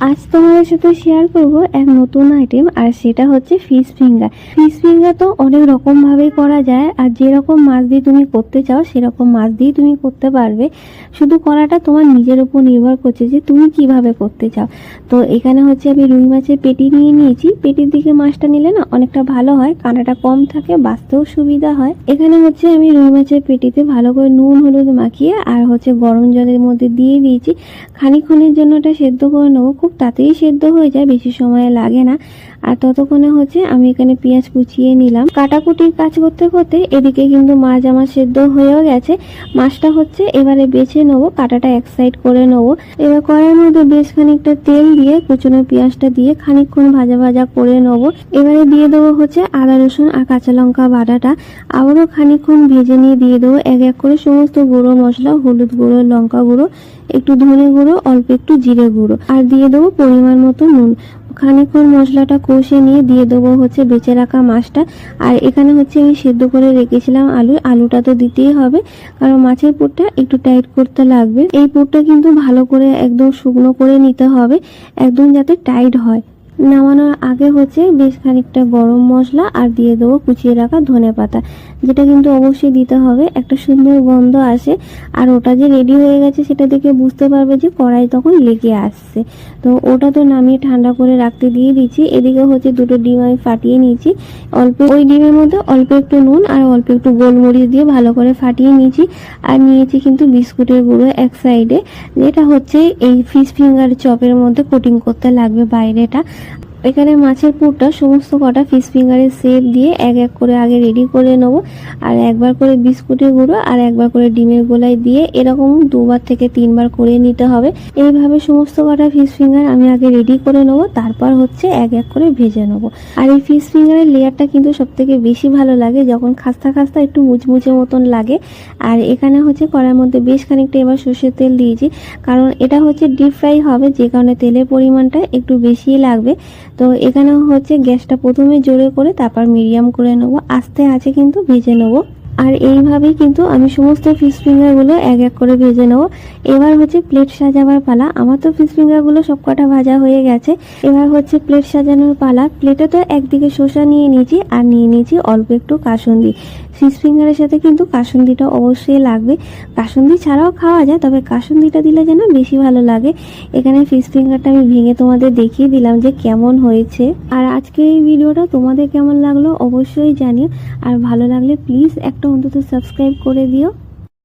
আজ তোমাদের সাথে শেয়ার করব এক নতুন আইটেম, আর সেটা হচ্ছে ফিশ ফিঙ্গার। ফিশ ফিঙ্গার তো অনেক রকম ভাবেই করা যায়, আর যেরকম মাছ দিয়ে তুমি করতে চাও সেরকম মাছ দিয়ে তুমি করতে পারবে। শুধু করাটা তোমার নিজের উপর নির্ভর করছে যে তুমি কিভাবে করতে চাও। তো এখানে হচ্ছে আমি রুই মাছের পেটি নিয়ে নিয়েছি। পেটির দিকে মাছটা নিলে না অনেকটা ভালো হয়, কাঁটাটা কম থাকে, বাঁচতেও সুবিধা হয়। এখানে হচ্ছে আমি রুই মাছের পেটিতে ভালো করে নুন হলুদ মাখিয়ে আর হচ্ছে গরম জলের মধ্যে দিয়ে দিয়েছি। খানিকক্ষণের জন্য এটা সেদ্ধ করে নেবো। খুব তাড়াতাড়ি সেদ্ধ হয়ে যায়, বেশি সময় লাগে না। আর ততক্ষণে হচ্ছে আমি এখানে পেঁয়াজ কুচিয়ে নিলাম। কাটাকুটির কাজ করতে করতে এদিকে কিন্তু মাছ আমার সেদ্ধ হয়েও গেছে। মাছটা হচ্ছে এবারে বেছে নেবো, কাটাটা এক সাইড করে নেবো। এবার কড়াইয়ের মধ্যে বেশ খানিকটা তেল দিয়ে কুচনো পেঁয়াজটা দিয়ে খানিকক্ষণ ভাজা ভাজা করে নেবো। এবারে দিয়ে দেবো হচ্ছে আদা রসুন আর কাঁচা লঙ্কা বাটাটা। আবারও খানিকক্ষণ ভেজে নিয়ে দিয়ে দেবো এক এক করে সমস্ত গুঁড়ো মশলা, হলুদ গুঁড়ো, লঙ্কা গুঁড়ো, একটু ধনে গুঁড়ো, অল্প একটু জিরে গুঁড়ো, আর দিয়ে দেবো পরিমাণ মতো নুন। খানিকক্ষণ মশলাটা কষে নিয়ে দিয়ে দেবো হচ্ছে বেঁচে রাখা মাছটা। আর এখানে হচ্ছে আমি সেদ্ধ করে রেখেছিলাম আলুটা তো দিতেই হবে, কারণ মাছের পুরটা একটু টাইট করতে লাগবে। এই পুরটা কিন্তু ভালো করে একদম শুকনো করে নিতে হবে, একদম যাতে টাইট হয়। নামানোর আগে হচ্ছে বেশ খানিকটা গরম মশলা আর দিয়ে দেবো কুচিয়ে রাখা ধনেপাতা, যেটা কিন্তু অবশ্যই দিতে হবে, একটা সুন্দর গন্ধ আসে। আর ওটা যে রেডি হয়ে গেছে সেটা দেখে বুঝতে পারবে যে কড়াই তখন লেগে আসছে। তো ওটা তো নামিয়ে ঠান্ডা করে রাখতে দিয়ে দিচ্ছি। এদিকে হচ্ছে দুটো ডিম আমি ফাটিয়ে নিয়েছি। ওই ডিমের মধ্যে অল্প একটু নুন আর অল্প একটু গোলমরিচ দিয়ে ভালো করে ফাটিয়ে নিয়েছি। আর নিয়েছি কিন্তু বিস্কুটের গুঁড়ো এক সাইডে, যেটা হচ্ছে এই ফিশ ফিঙ্গার চপের মধ্যে কোটিং করতে লাগবে বাইরেটা। এখানে মাছের পুরটা সমস্ত কটা ফিশ ফিঙ্গারের শেপ দিয়ে এক এক করে আগে রেডি করে নেবো। আর একবার করে বিস্কুটের গুঁড়ো আর একবার করে ডিমের গোলাই দিয়ে এরকম 2বার থেকে 3বার করে নিতে হবে। এইভাবে সমস্ত কটা ফিশ ফিঙ্গার আমি আগে রেডি করে নেবো, তারপর হচ্ছে এক এক করে ভেজে নেবো। আর এই ফিশ ফিঙ্গারের লেয়ারটা কিন্তু সব থেকে বেশি ভালো লাগে যখন খাস্তা খাস্তা একটু মুচমুচে মতন লাগে। আর এখানে হচ্ছে কড়াইয়ের মধ্যে বেশ খানিকটা এবার সর্ষের তেল দিয়েছি, কারণ এটা হচ্ছে ডিপ ফ্রাই হবে, যে কারণে তেলের পরিমাণটা একটু বেশিই লাগবে। তো এখানে হচ্ছে গ্যাসটা প্রথমে জোরে করে তারপর মিডিয়াম করে নেবো, আস্তে আছে কিন্তু ভেজে নেবো। আর এইভাবেই কিন্তু আমি সমস্ত ফিশ ফিঙ্গারগুলো এক এক করে ভেজে নেবো। এবার হচ্ছে প্লেট সাজাবার পালা। আমার তো ফিশ ফিঙ্গারগুলো সব কটা ভাজা হয়ে গেছে, এবার হচ্ছে প্লেট সাজানোর পালা। প্লেটে তো একদিকে শসা নিয়ে নিয়েছি আর নিয়ে নিয়েছি অল্প একটু কাসুন্দি। ফিশ ফিঙ্গারের সাথে কিন্তু কাসুন্দিটা অবশ্যই লাগবে। কাসুন্দি ছাড়াও খাওয়া যায়, তবে কাসুন্দিটা দিলে যেন বেশি ভালো লাগে। এখানে ফিশ ফিঙ্গারটা আমি ভেঙে তোমাদের দেখিয়ে দিলাম যে কেমন হয়েছে। আর আজকের এই ভিডিওটা তোমাদের কেমন লাগলো অবশ্যই জানিও, আর ভালো লাগলে প্লিজ একটা অন্তত সাবস্ক্রাইব করে দিও।